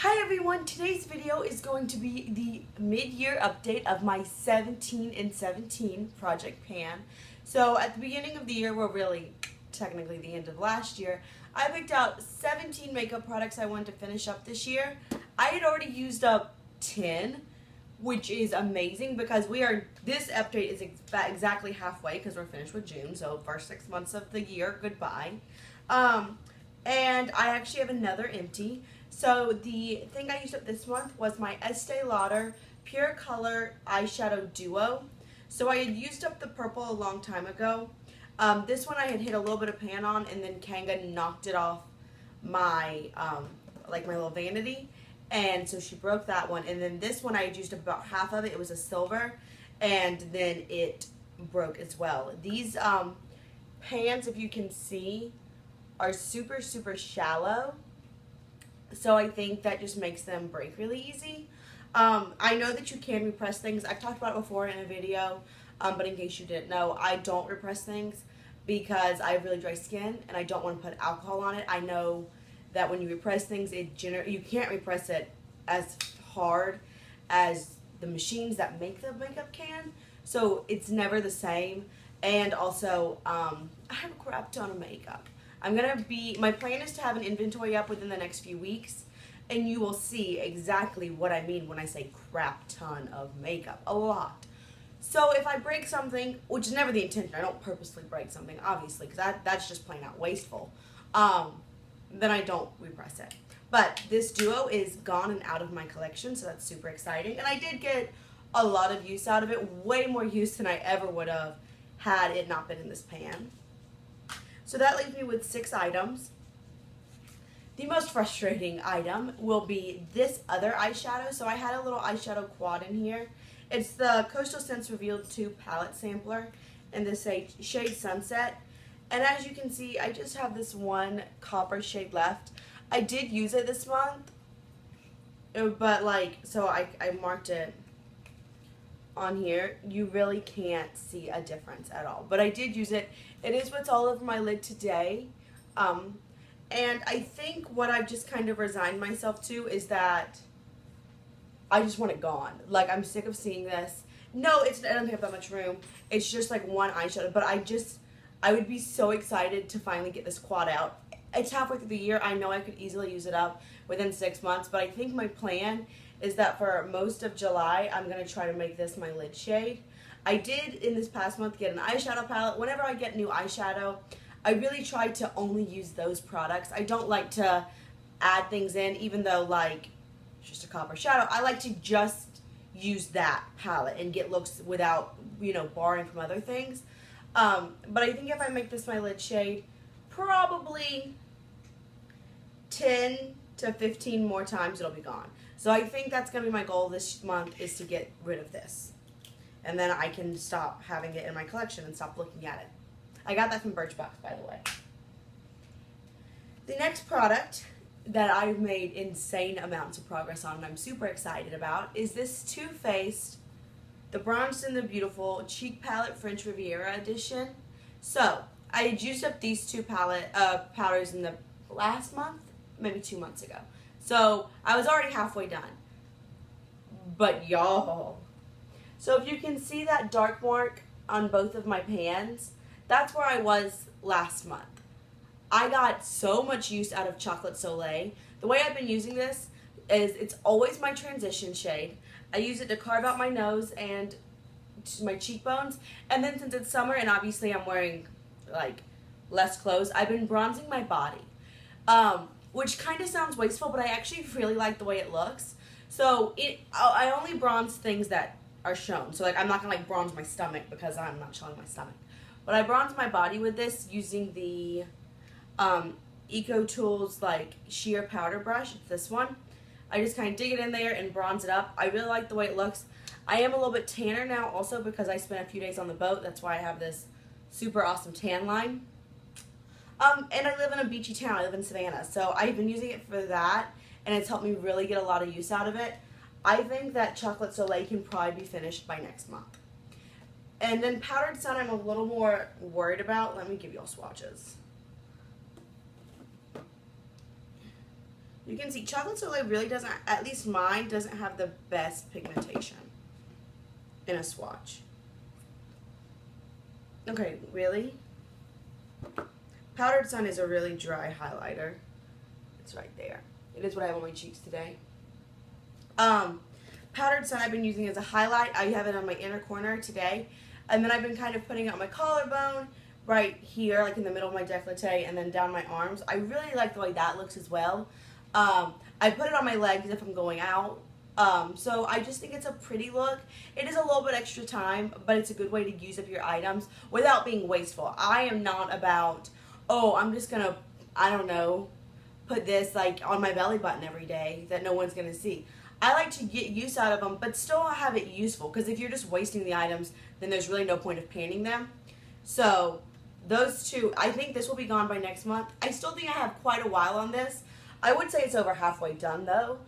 Hi everyone, today's video is going to be the mid-year update of my 17 in 17 project pan. So at the beginning of the year, well really technically the end of last year, I picked out 17 makeup products I wanted to finish up this year. I had already used up 10, which is amazing because this update is exactly halfway because we're finished with June, so first 6 months of the year, goodbye. And I actually have another empty. So the thing I used up this month was my Estee Lauder Pure Color Eyeshadow Duo. So I had used up the purple a long time ago. This one I had hit a little bit of pan on, and then Kanga knocked it off my, like my little vanity. And so she broke that one. And then this one I had used up about half of it. It was a silver. And then it broke as well. These pans, if you can see, are super, super shallow. So I think that just makes them break really easy. I know that you can repress things. I've talked about it before in a video, but in case you didn't know, I don't repress things because I have really dry skin and I don't want to put alcohol on it. I know that when you repress things, you can't repress it as hard as the machines that make the makeup can. So it's never the same. And also, I have a crap ton of makeup. My plan is to have an inventory up within the next few weeks, and you will see exactly what I mean when I say crap ton of makeup. A lot. So if I break something, which is never the intention, I don't purposely break something, obviously, because that's just plain out wasteful, then I don't repress it. But this duo is gone and out of my collection, so that's super exciting. And I did get a lot of use out of it, way more use than I ever would have had it not been in this pan. So that leaves me with 6 items. The most frustrating item will be this other eyeshadow. So I had a little eyeshadow quad in here. It's the Coastal Scents Revealed 2 palette sampler in the shade Sunset. And as you can see, I just have this one copper shade left. I did use it this month, but so I marked it on here. You really can't see a difference at all, but I did use it. It is what's all over my lid today, and I think what I've just kind of resigned myself to is that I just want it gone. Like, I'm sick of seeing this. No, it doesn't take up that much room. It's just like one eyeshadow, but I would be so excited to finally get this quad out. It's halfway through the year. I know I could easily use it up within 6 months, but I think my plan is that for most of July, I'm going to try to make this my lid shade. I did, in this past month, get an eyeshadow palette. Whenever I get new eyeshadow, I really try to only use those products. I don't like to add things in, even though, like, it's just a copper shadow. I like to just use that palette and get looks without, borrowing from other things. But I think if I make this my lid shade, probably 10 to 15 more times it'll be gone. So I think that's going to be my goal this month, is to get rid of this. And then I can stop having it in my collection and stop looking at it. I got that from Birchbox, by the way. The next product that I've made insane amounts of progress on and I'm super excited about is this Too Faced, the Bronzed and the Beautiful Cheek Palette French Riviera Edition. So, I had used up these two powders in the last month, maybe 2 months ago. So, I was already halfway done. But y'all. So, if you can see that dark mark on both of my pans, that's where I was last month. I got so much use out of Chocolate Soleil. The way I've been using this is it's always my transition shade. I use it to carve out my nose and my cheekbones. And then since it's summer and obviously I'm wearing like less clothes, I've been bronzing my body. Which kind of sounds wasteful, but I actually really like the way it looks. So I only bronze things that are shown. So like I'm not gonna like bronze my stomach because I'm not showing my stomach. But I bronze my body with this using the Eco Tools like sheer powder brush. It's this one. I just kind of dig it in there and bronze it up. I really like the way it looks. I am a little bit tanner now also because I spent a few days on the boat. That's why I have this super awesome tan line. And I live in a beachy town. I live in Savannah. So I've been using it for that, and it's helped me really get a lot of use out of it. I think that Chocolate Soleil can probably be finished by next month. And then Powdered Sun I'm a little more worried about. Let me give you all swatches. You can see Chocolate Soleil really doesn't, at least mine, doesn't have the best pigmentation in a swatch. Okay, really? Powdered Sun is a really dry highlighter. It's right there. It is what I have on my cheeks today. Powdered Sun I've been using as a highlight. I have it on my inner corner today. And then I've been kind of putting it on my collarbone, right here, like in the middle of my décolleté, and then down my arms. I really like the way that looks as well. I put it on my legs if I'm going out. So I just think it's a pretty look. It is a little bit extra time, but it's a good way to use up your items without being wasteful. I am not about, oh, I'm just gonna, I don't know, put this like on my belly button every day that no one's gonna see. I like to get use out of them, but still have it useful, because if you're just wasting the items, then there's really no point of panning them. So those two, I think this will be gone by next month. I still think I have quite a while on this. I would say it's over halfway done though.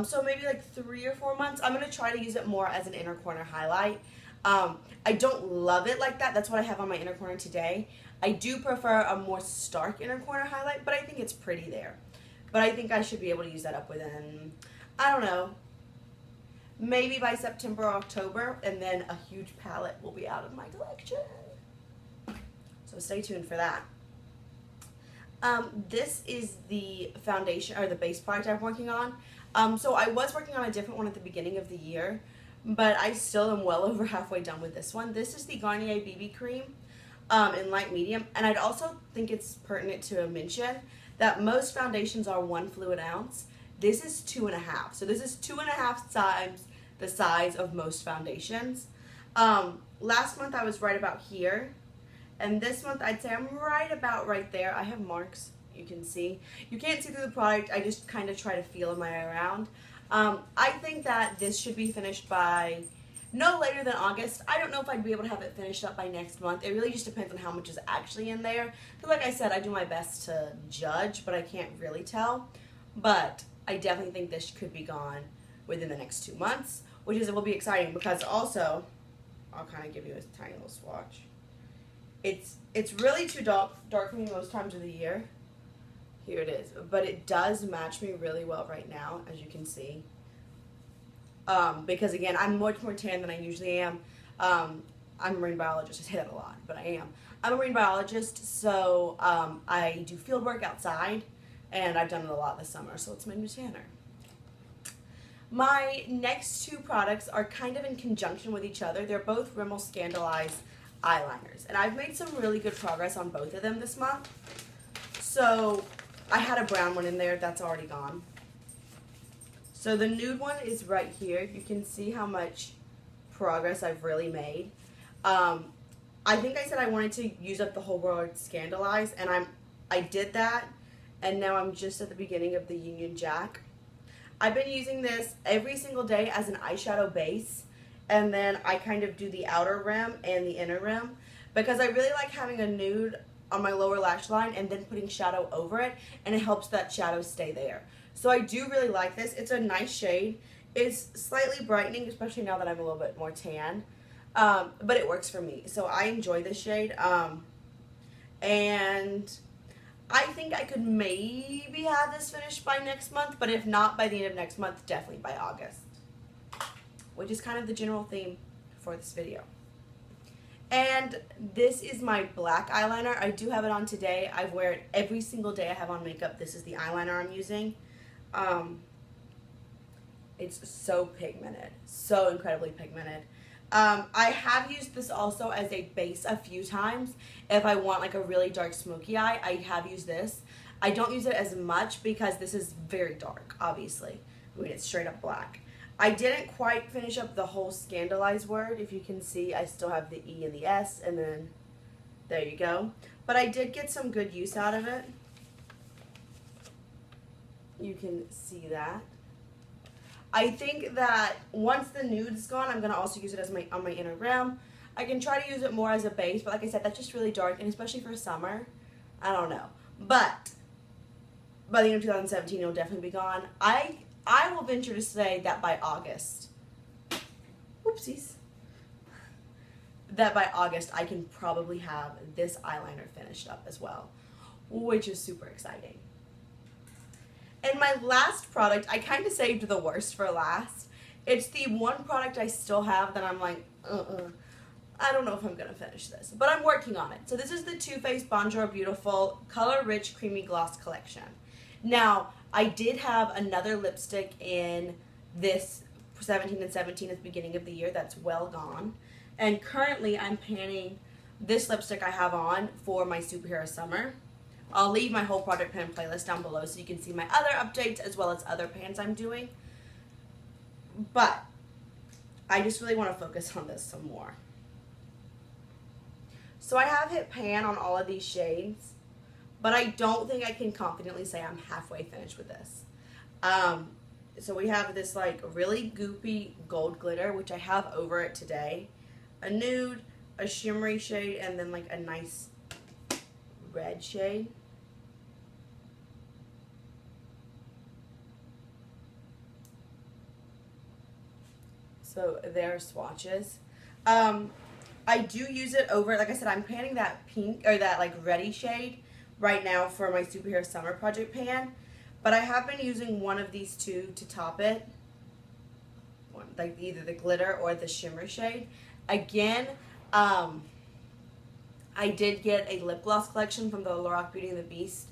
So maybe like 3 or 4 months. I'm going to try to use it more as an inner corner highlight. I don't love it like that. That's what I have on my inner corner today. I do prefer a more stark inner corner highlight, but I think it's pretty there. But I think I should be able to use that up within, I don't know, maybe by September or October, and then a huge palette will be out of my collection. So stay tuned for that. This is the foundation, or the base product I'm working on. So I was working on a different one at the beginning of the year, but I still am well over halfway done with this one. This is the Garnier BB Cream in light medium, and I'd also think it's pertinent to mention that most foundations are 1 fluid ounce. This is 2.5, so this is 2.5 times the size of most foundations. Last month I was right about here, and this month I'd say I'm right about right there. I have marks, you can see. You can't see through the product, I just kind of try to feel my way around. I think that this should be finished by no later than August. I don't know if I'd be able to have it finished up by next month. It really just depends on how much is actually in there. But like I said, I do my best to judge, but I can't really tell. But I definitely think this could be gone within the next 2 months, which is, it will be exciting, because also, I'll kind of give you a tiny little swatch. It's really too dark for me most times of the year. Here it is. But it does match me really well right now, as you can see. Because again, I'm much more tan than I usually am. I'm a marine biologist. I say that a lot, but I am. I'm a marine biologist, so I do field work outside, and I've done it a lot this summer, so it's made me tanner. My next 2 products are kind of in conjunction with each other. They're both Rimmel Scandaleyes eyeliners, and I've made some really good progress on both of them this month. So I had a brown one in there that's already gone. So the nude one is right here. You can see how much progress I've really made. I think I said I wanted to use up the whole world Scandaleyes, and I did that, and now I'm just at the beginning of the Union Jack. I've been using this every single day as an eyeshadow base, and then I kind of do the outer rim and the inner rim, because I really like having a nude on my lower lash line and then putting shadow over it, and it helps that shadow stay there. So I do really like this. It's a nice shade. It's slightly brightening, especially now that I'm a little bit more tan, but it works for me. So I enjoy this shade, and I think I could maybe have this finished by next month, but if not by the end of next month, definitely by August, which is kind of the general theme for this video. And this is my black eyeliner. I do have it on today. I wear it every single day I have on makeup. This is the eyeliner I'm using. It's so pigmented, so incredibly pigmented. I have used this also as a base a few times. If I want like a really dark smoky eye, I have used this. I don't use it as much because this is very dark, obviously. I mean, it's straight up black. I didn't quite finish up the whole Scandaleyes word. If you can see, I still have the E and the S, and then there you go. But I did get some good use out of it. You can see that. I think that once the nude is gone, I'm going to also use it as on my inner rim. I can try to use it more as a base, but like I said, that's just really dark, and especially for summer, I don't know. But by the end of 2017, it'll definitely be gone. I will venture to say that by August, oopsies, that by August I can probably have this eyeliner finished up as well, which is super exciting. And my last product, I kind of saved the worst for last. It's the one product I still have that I'm like, I don't know if I'm going to finish this, but I'm working on it. So this is the Too Faced Bonjour Beautiful Color Rich Creamy Gloss Collection. Now, I did have another lipstick in this 17 and 17 at the beginning of the year that's well gone. And currently I'm panning this lipstick I have on for my Superhero Summer. I'll leave my whole project pan playlist down below so you can see my other updates as well as other pans I'm doing. But I just really want to focus on this some more. So I have hit pan on all of these shades, but I don't think I can confidently say I'm halfway finished with this. So we have this like really goopy gold glitter, which I have over it today. A nude, a shimmery shade, and then like a nice red shade. So there are swatches. I do use it over, like I said, I'm panning that pink, or that like reddy shade right now for my Superhero Summer project pan. But I have been using one of these two to top it. Like either the glitter or the shimmer shade. Again, I did get a lip gloss collection from the Lorac Beauty and the Beast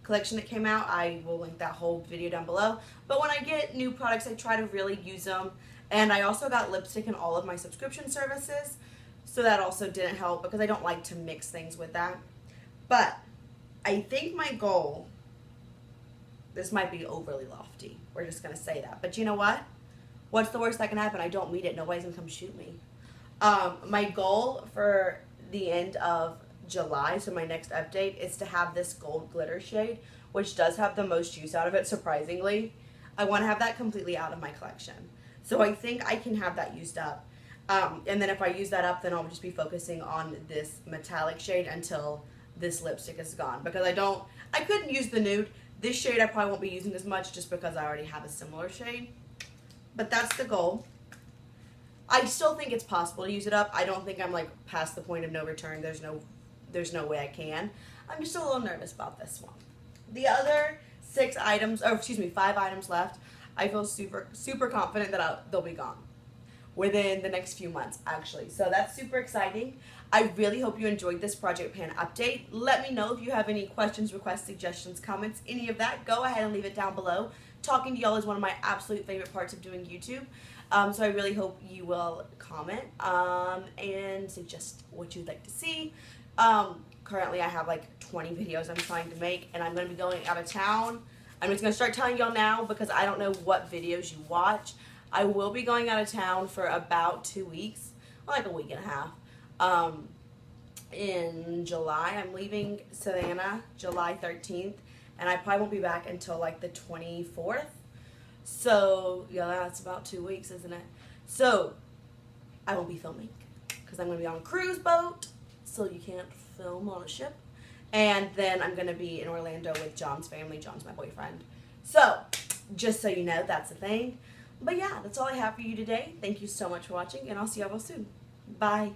collection that came out. I will link that whole video down below. But when I get new products, I try to really use them. And I also got lipstick in all of my subscription services, so that also didn't help because I don't like to mix things with that. But I think my goal, this might be overly lofty, we're just going to say that. But you know what? What's the worst that can happen? I don't meet it. Nobody's going to come shoot me. My goal for the end of July, so my next update, is to have this gold glitter shade, which does have the most juice out of it, surprisingly. I want to have that completely out of my collection. So I think I can have that used up. And then if I use that up, then I'll just be focusing on this metallic shade until this lipstick is gone. Because I couldn't use the nude. This shade I probably won't be using as much just because I already have a similar shade. But that's the goal. I still think it's possible to use it up. I don't think I'm like past the point of no return. There's no way I can. I'm just a little nervous about this one. The other 5 items left. I feel super confident that they'll be gone within the next few months, actually. So that's super exciting. I really hope you enjoyed this Project Pan update. Let me know if you have any questions, requests, suggestions, comments, any of that. Go ahead and leave it down below. Talking to y'all is one of my absolute favorite parts of doing YouTube. So I really hope you will comment and suggest what you'd like to see. Currently I have like 20 videos I'm trying to make, and I'm going to be going out of town. I'm just going to start telling y'all now because I don't know what videos you watch. I will be going out of town for about 2 weeks, like a week and a half. In July, I'm leaving Savannah July 13th, and I probably won't be back until like the 24th. So, yeah, that's about 2 weeks, isn't it? So, I won't be filming because I'm going to be on a cruise boat, so you can't film on a ship. And then I'm going to be in Orlando with John's family. John's my boyfriend. So, just so you know, that's the thing. But yeah, that's all I have for you today. Thank you so much for watching, and I'll see y'all real soon. Bye.